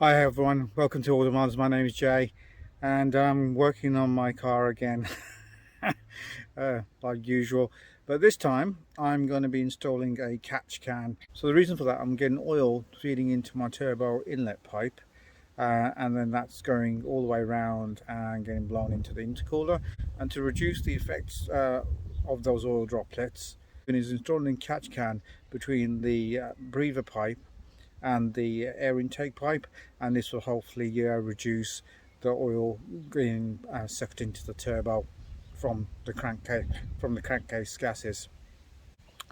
Hi everyone, welcome to Automods. My name is Jay and I'm working on my car again like usual, but this time I'm going to be installing a catch can. So the reason for that, I'm getting oil feeding into my turbo inlet pipe and then that's going all the way around and getting blown into the intercooler. And to reduce the effects of those oil droplets, is installing a catch can between the breather pipe and the air intake pipe, and this will hopefully reduce the oil being sucked into the turbo from the crankcase gases.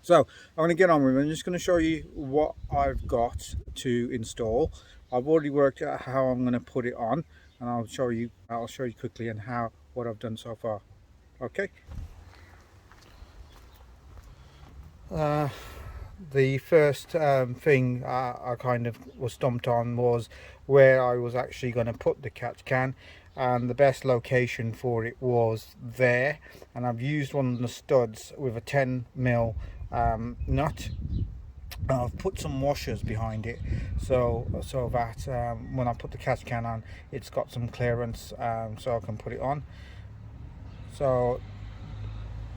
So I'm going to get on with it. I'm just going to show you what I've got to install. I've already worked out how I'm going to put it on, and I'll show you quickly and what I've done so far. Okay. The first thing I kind of was stumped on was where I was actually going to put the catch can, and the best location for it was there. And I've used one of the studs with a 10mm nut. I've put some washers behind it so that when I put the catch can on, it's got some clearance, so I can put it on. So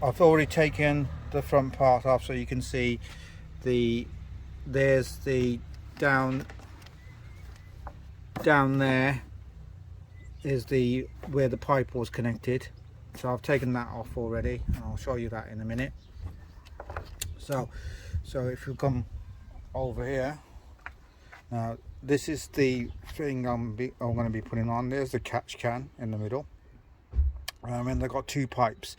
I've already taken the front part off, so you can see there's the down there is where the pipe was connected. So I've taken that off already, and I'll show you that in a minute. So if you come over here now, this is the thing I'm going to be putting on. There's the catch can in the middle, and they've got two pipes.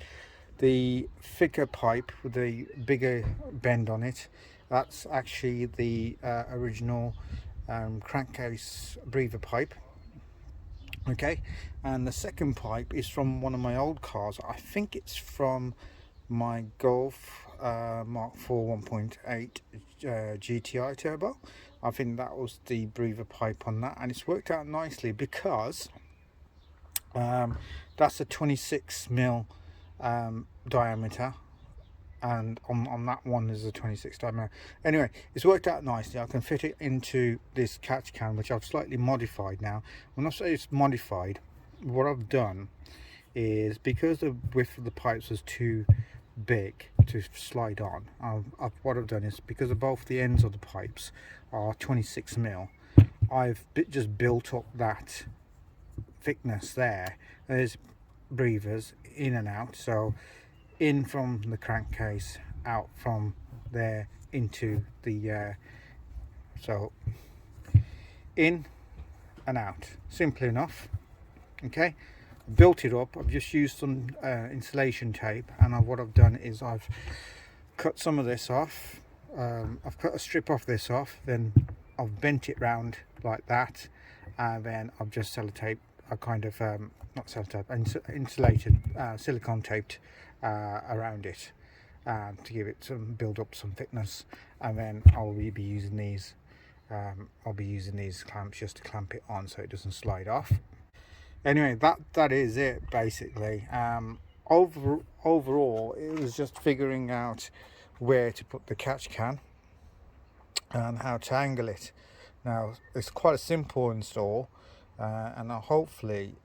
The thicker pipe with the bigger bend on it, that's actually the original crankcase breather pipe. Okay, and the second pipe is from one of my old cars. I think it's from my Golf Mark 4 1.8 GTI turbo. I think that was the breather pipe on that, and it's worked out nicely because that's a 26mm diameter, and on that one is a 26 diameter. Anyway, it's worked out nicely. I can fit it into this catch can, which I've slightly modified now. When I say it's modified, what I've done is, because the width of the pipes was too big to slide on, what I've done is, because of both the ends of the pipes are 26mm, I've just built up that thickness there. There's breathers in and out, so in from the crankcase, out from there into the so in and out, simple enough. Okay, built it up. I've just used some insulation tape, and what I've done is I've cut some of this off. I've cut a strip off this off, then I've bent it round like that, and then I've just sellotape, I kind of not sellotape, insulated silicone taped around it to give it build up some thickness. And then I'll be using these clamps just to clamp it on so it doesn't slide off. Anyway, that is it basically. Overall, it was just figuring out where to put the catch can and how to angle it. Now, it's quite a simple install, and hopefully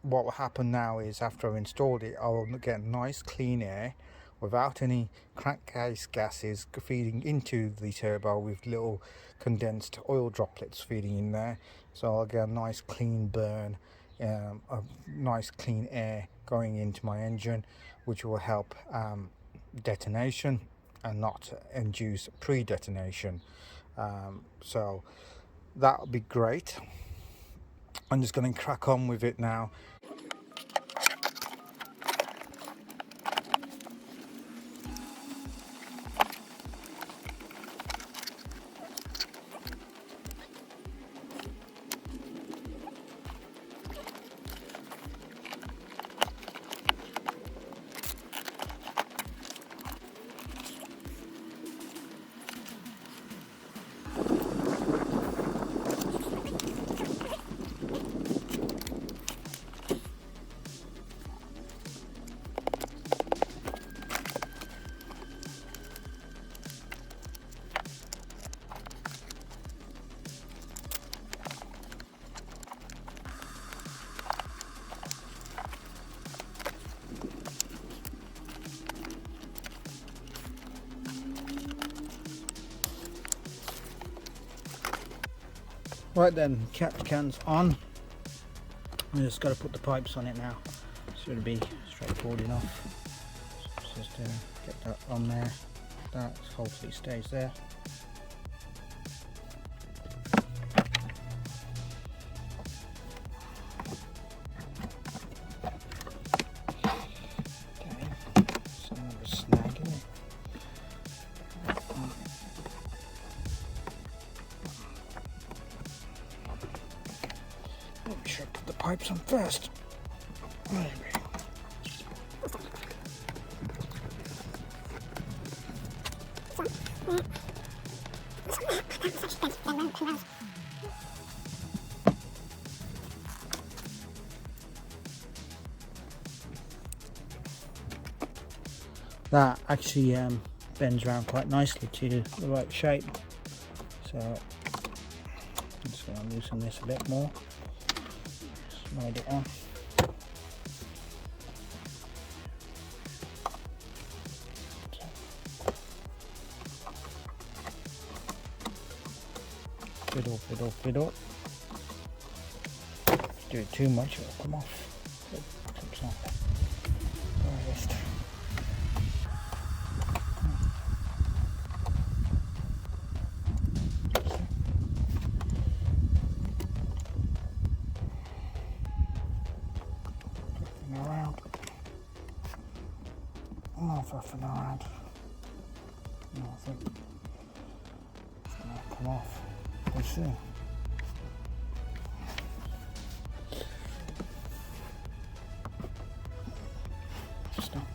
what will happen now is, after I've installed it, I'll get nice clean air without any crankcase gases feeding into the turbo with little condensed oil droplets feeding in there. So I'll get a nice clean burn, a nice clean air going into my engine, which will help detonation and not induce pre-detonation. So that would be great. I'm just going to crack on with it now. Right then, catch can's on. We just got to put the pipes on it now. Should be straightforward enough. Just get that on there. That hopefully stays there. Okay, some of the snag in it. Make sure I put the pipes on first. There we go. That actually bends around quite nicely to the right shape, so I'm just going to loosen this a bit more, slide it on. Fiddle. If you do it too much, it'll come off. It comes off. Just fluffing around. No, I think it's going to come off. We'll see. Stop.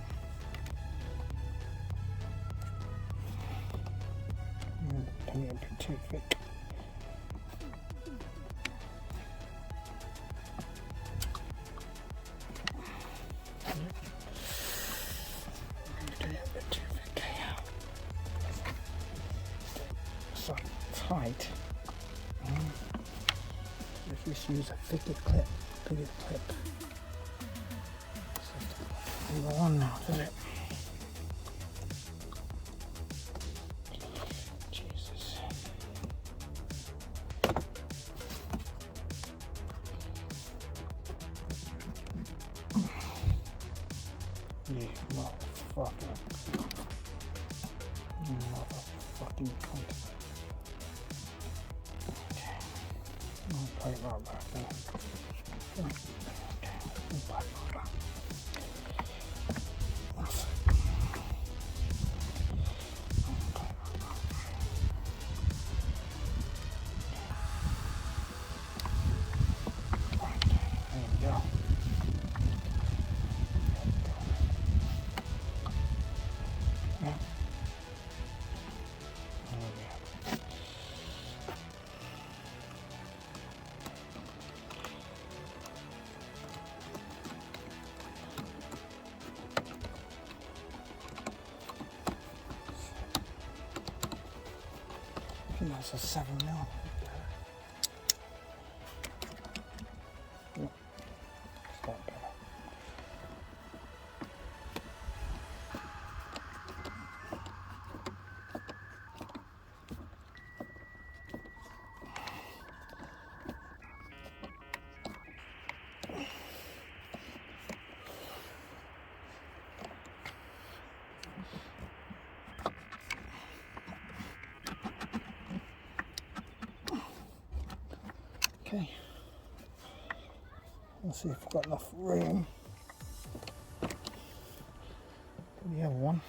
Paint it a bit too thick. So tight. If you just use a bigger clip. Go on now, does it? Jesus. You motherfucker. You motherfucking cunt. Okay. I'll play it right back there. Okay. I'll play it right back. That's it. There we go. Yeah. I think that's a 7mm. Yeah, it's that better. Okay, let's see if we've got enough room for the other one.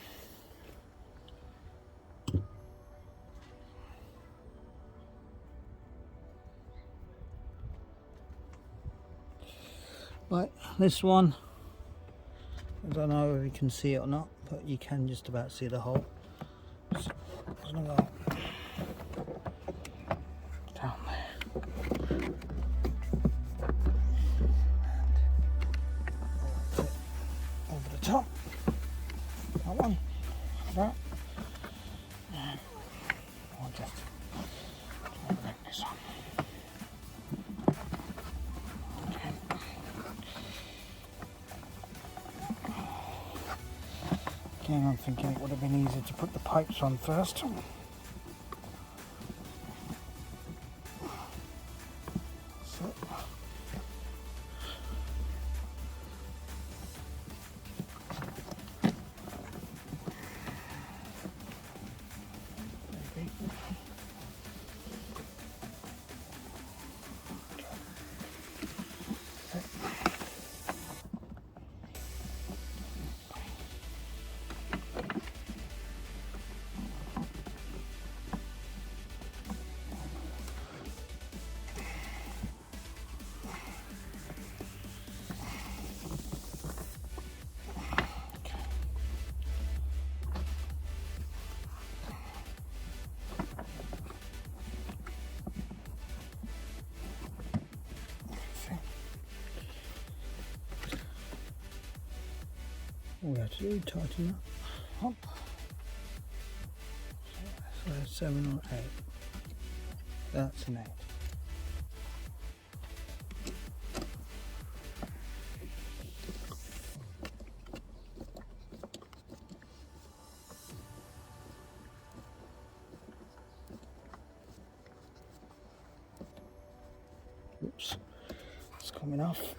Right, this one, I don't know if you can see it or not, but you can just about see the hole. So, I'm gonna go down there. Over the top. That one. That. And I'll just bring this on. Okay. Again, I'm thinking it would have been easier to put the pipes on first. all we have to do, tighten that, hop, so 7 or 8, that's an 8. Oops, it's coming off.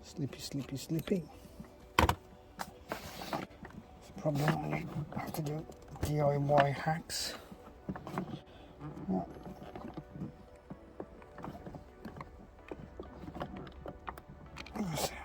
Slippy. It's a problem when you have to do DIY hacks. Yeah. Let's see.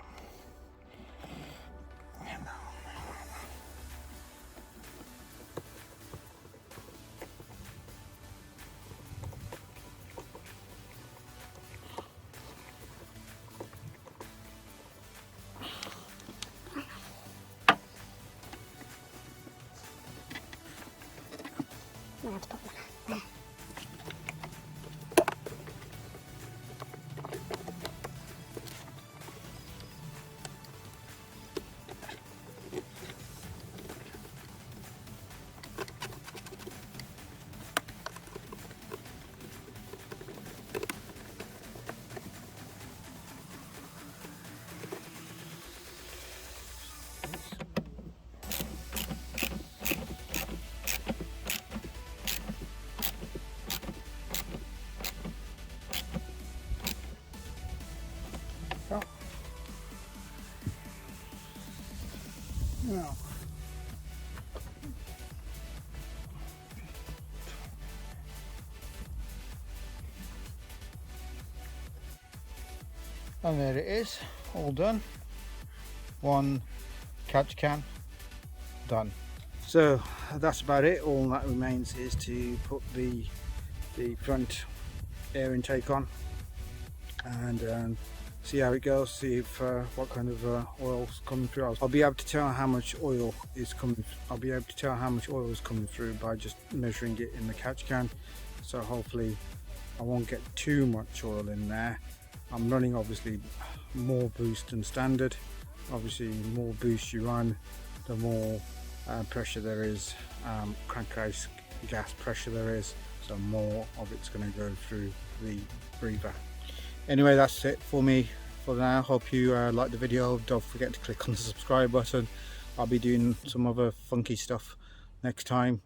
Now, and there it is, all done. One catch can done. So that's about it. All that remains is to put the front air intake on and see how it goes, see if what kind of oil's coming through. I'll be able to tell how much oil is coming. I'll be able to tell how much oil is coming through by just measuring it in the catch can. So hopefully I won't get too much oil in there. I'm running obviously more boost than standard. Obviously, the more boost you run, the more pressure there is, crankcase gas pressure there is. So more of it's going to go through the breather. Anyway, that's it for me for now. Hope you liked the video. Don't forget to click on the subscribe button. I'll be doing some other funky stuff next time.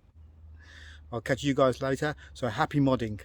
I'll catch you guys later. So happy modding.